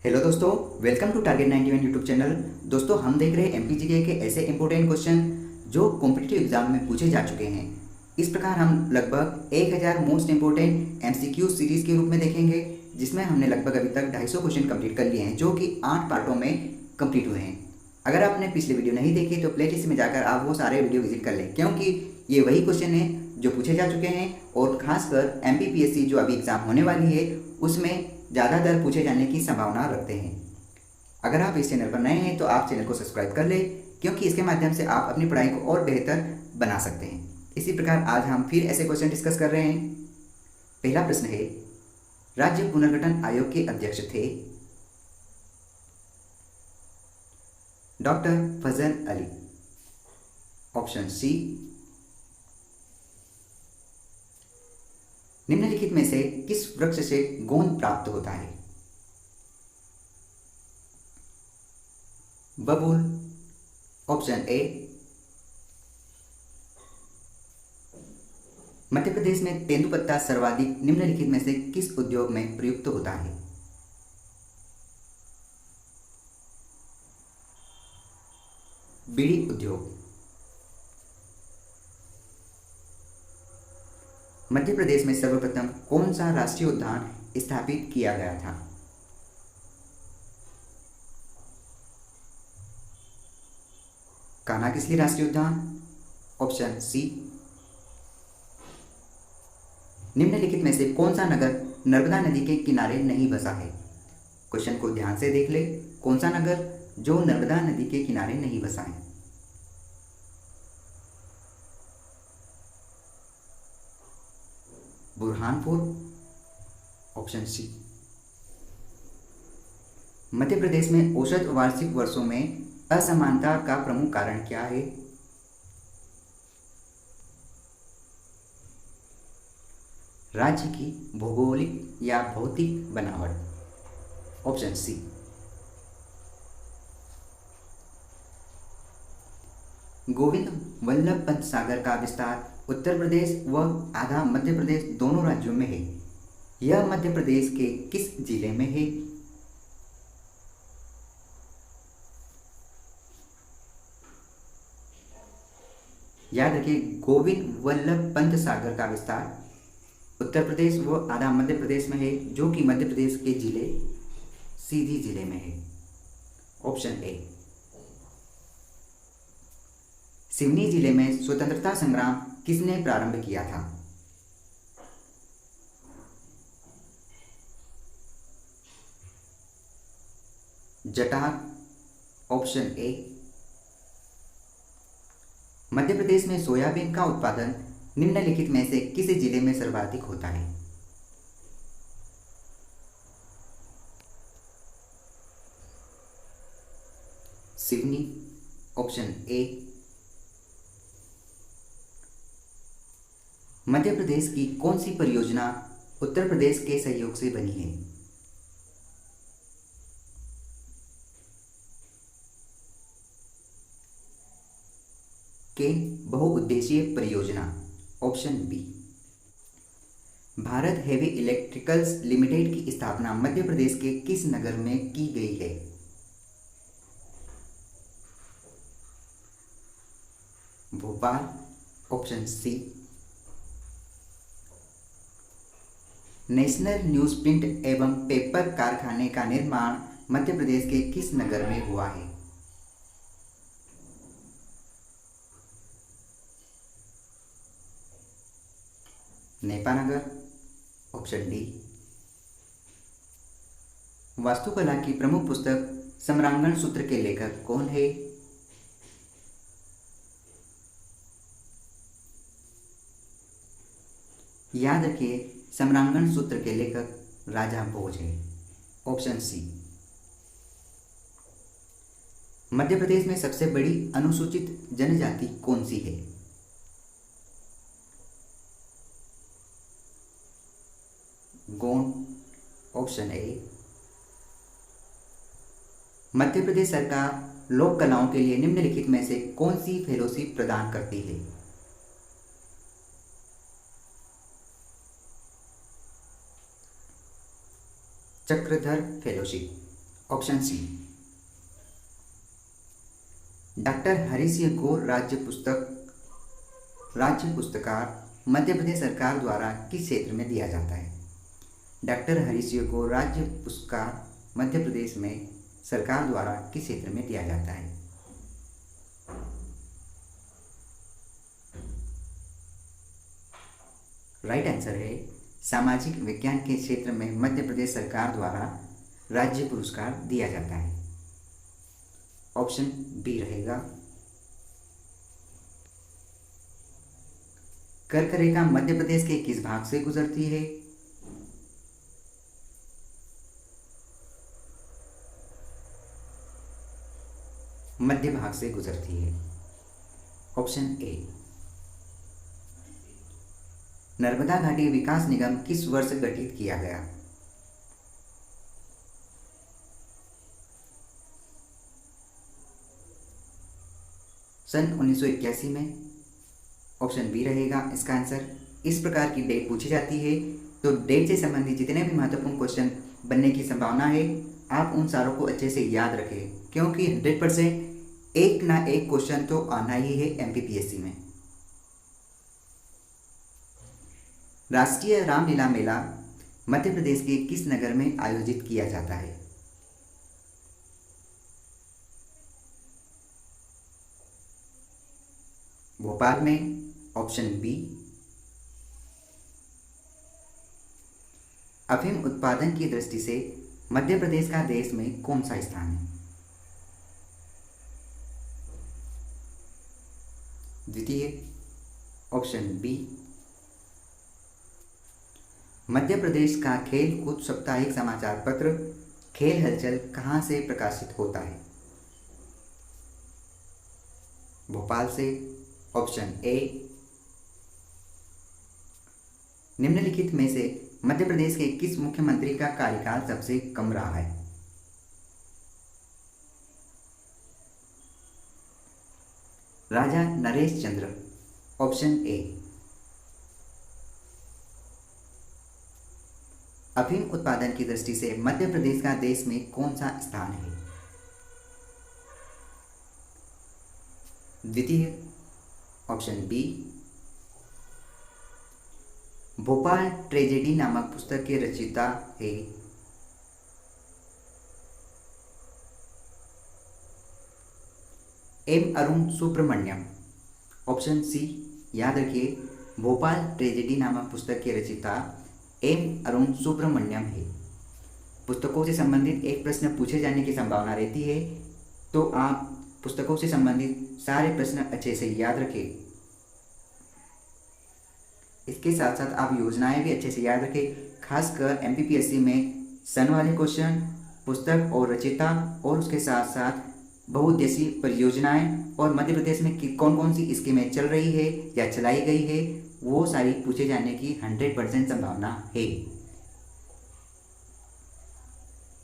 Hello दोस्तों, welcome to target 91 YouTube channel. दोस्तों, हम देख रहे हैं एमपीजीके के ऐसे इंपॉर्टेंट क्वेश्चन जो कॉम्पिटिटिव एग्जाम में पूछे जा चुके हैं। इस प्रकार हम लगभग 1000 मोस्ट इंपॉर्टेंट एमसीक्यू सीरीज के रूप में देखेंगे, जिसमें हमने लगभग अभी तक 250 क्वेश्चन कंप्लीट कर लिए हैं, जो कि 8 पार्टों में कंप्लीट हुए हैं। अगर आपने पिछले वीडियो नहीं देखे तो प्लेलिस्ट में जाकर आप वो सारे वीडियो विजिट कर लें, क्योंकि ये वही क्वेश्चन है जो पूछे जा चुके हैं और खासकर एमपीपीएससी जो अभी एग्जाम होने वाली है उसमें ज़्यादातर पूछे जाने की संभावना रखते हैं। अगर आप इस चैनल पर नए हैं तो आप चैनल को सब्सक्राइब कर लें, क्योंकि इसके माध्यम से आप अपनी पढ़ाई को और बेहतर बना सकते हैं। इसी प्रकार आज हम फिर ऐसे क्वेश्चन डिस्कस कर रहे हैं। पहला प्रश्न है, राज्य पुनर्गठन आयोग के अध्यक्ष थे doctor Fazal Ali. Option C. निम्नलिखित में से किस वृक्ष से गोंद प्राप्त होता है? बबूल। Option A. मध्य प्रदेश में तेंदुपत्ता सर्वाधिक निम्नलिखित में से किस उद्योग में प्रयुक्त होता है? बीड़ी उद्योग। मध्य प्रदेश में सर्वप्रथम कौन सा राष्ट्रीय उद्यान स्थापित किया गया था? कान्हा-किसली राष्ट्रीय उद्यान। Option C. निम्नलिखित में से कौन सा नगर नर्मदा नदी के किनारे नहीं बसा है? क्वेश्चन को ध्यान से देख ले। कौन सा नगर जो नर्मदा नदी के किनारे नहीं बसा है? बुरहानपुर। Option C. मध्य प्रदेश में औसत वार्षिक वर्षों में असमानता का प्रमुख कारण क्या है? राज्य की भौगोलिक या भौतिक बनावट। Option C. गोविंद वल्लभ पंत सागर का विस्तार उत्तर प्रदेश व आधा मध्य प्रदेश दोनों राज्यों में है। यह मध्य प्रदेश के किस जिले में है? याद रखिए, गोविंद वल्लभ पंत सागर का विस्तार उत्तर प्रदेश व आधा मध्य प्रदेश में है, जो कि मध्य प्रदेश के जिले सीधी जिले में है। Option A. सिवनी जिले में स्वतंत्रता संग्राम किसने प्रारंभ किया था? जटार। Option A. मध्य प्रदेश में सोयाबीन का उत्पादन निम्नलिखित में से किस जिले में सर्वाधिक होता है? सिवनी। Option A. मध्य प्रदेश की कौन सी परियोजना उत्तर प्रदेश के सहयोग से बनी है? केन बहुउद्देशीय परियोजना। Option B. Bharat heavy electricals limited की स्थापना मध्य प्रदेश के किस नगर में की गई है? Bhopal. Option C. National news print एवं पेपर कारखाने का निर्माण मध्य प्रदेश के किस नगर में हुआ है? नेपानगर। Option D. वास्तुकला की प्रमुख पुस्तक सम्रांगण सूत्र के लेखक कौन है? याद रखिए, सम्रांगण सूत्र के लेखक राजा भोज है। Option C. मध्य प्रदेश में सबसे बड़ी अनुसूचित जनजाति कौन सी है? गोंड। Option A. मध्य प्रदेश सरकार लोक कलाओं के लिए निम्नलिखित में से कौन सी फेलोशिप प्रदान करती है? Chakradhar fellowship. Option C. Doctor Hari Singh को राज्य पुरस्कार मध्य प्रदेश सरकार द्वारा किस क्षेत्र में दिया जाता है? डॉक्टर हरि सिंह को राज्य पुरस्कार मध्य प्रदेश में सरकार द्वारा किस क्षेत्र में दिया जाता है? राइट आंसर है सामाजिक विज्ञान के क्षेत्र में मध्य प्रदेश सरकार द्वारा राज्य पुरस्कार दिया जाता है। ऑप्शन बी रहेगा। कर्क रेखा मध्य प्रदेश के किस भाग से गुजरती है? मध्य भाग से गुजरती है। Option A. नर्मदा घाटी विकास निगम किस वर्ष गठित किया गया? सन 1981 में। ऑप्शन बी रहेगा इसका आंसर। इस प्रकार की डेट पूछी जाती है तो डेट से संबंधित जितने भी महत्वपूर्ण क्वेश्चन बनने की संभावना है आप उन सारों को अच्छे से याद रखें, क्योंकि 100% एक ना एक क्वेश्चन तो आना ही है एमपीपीएससी में। राष्ट्रीय रामलीला मेला मध्य प्रदेश के किस नगर में आयोजित किया जाता है? भोपाल में। Option B. अफीम उत्पादन की दृष्टि से मध्य प्रदेश का देश में कौन सा स्थान है? द्वितीय। Option B. मध्य प्रदेश का खेल कूद साप्ताहिक समाचार पत्र खेल हलचल कहाँ से प्रकाशित होता है? भोपाल से। Option A. निम्नलिखित में से मध्य प्रदेश के किस मुख्यमंत्री का कार्यकाल सबसे कम रहा है? राजा नरेश चंद्र। Option A. अफीम उत्पादन की दृष्टि से मध्य प्रदेश का देश में कौन सा स्थान है? द्वितीय। Option B. भोपाल ट्रेजेडी नामक पुस्तक के रचयिता है? M Arun Subramaniam. Option C. याद रखिए भोपाल ट्रेजेडी नामक पुस्तक के रचयिता एम अरुण सुब्रमण्यम है। पुस्तकों से संबंधित एक प्रश्न पूछे जाने की संभावना रहती है तो आप पुस्तकों से संबंधित सारे प्रश्न अच्छे से याद रखें। इसके साथ साथ आप योजनाएं भी अच्छे से याद रखें, खासकर एमपीपीएससी में सन वाले क्वेश्चन, पुस्तक और रचयिता और उसके साथ साथ बहुउद्देशीय परियोजनाएं और मध्य प्रदेश में कौन कौन सी स्कीमें चल रही है या चलाई गई है वो सारी पूछे जाने की 100% संभावना है।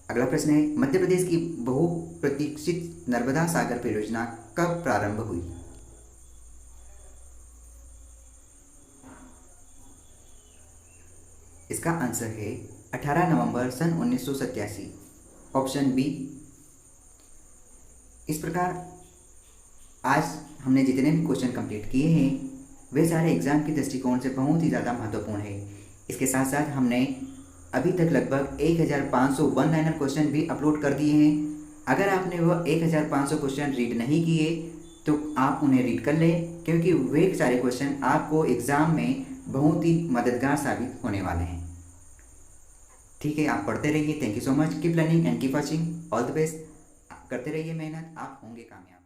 अगला प्रश्न है मध्य प्रदेश की बहुप्रतीक्षित नर्मदा सागर परियोजना कब प्रारंभ हुई? इसका आंसर है 18 नवंबर सन 1987। Option B. इस प्रकार आज हमने जितने भी क्वेश्चन कंप्लीट किए हैं वे सारे एग्जाम के दृष्टिकोण से बहुत ही ज़्यादा महत्वपूर्ण है। इसके साथ साथ हमने अभी तक लगभग 1500 वन लाइनर क्वेश्चन भी अपलोड कर दिए हैं। अगर आपने वह 1500 क्वेश्चन रीड नहीं किए तो आप उन्हें रीड कर लें, क्योंकि वे सारे क्वेश्चन आपको एग्ज़ाम में बहुत ही मददगार साबित होने वाले हैं। ठीक है, आप पढ़ते रहिए। Thank you so much. Keep learning and keep watching. All the best. करते रहिए मेहनत, आप होंगे कामयाब।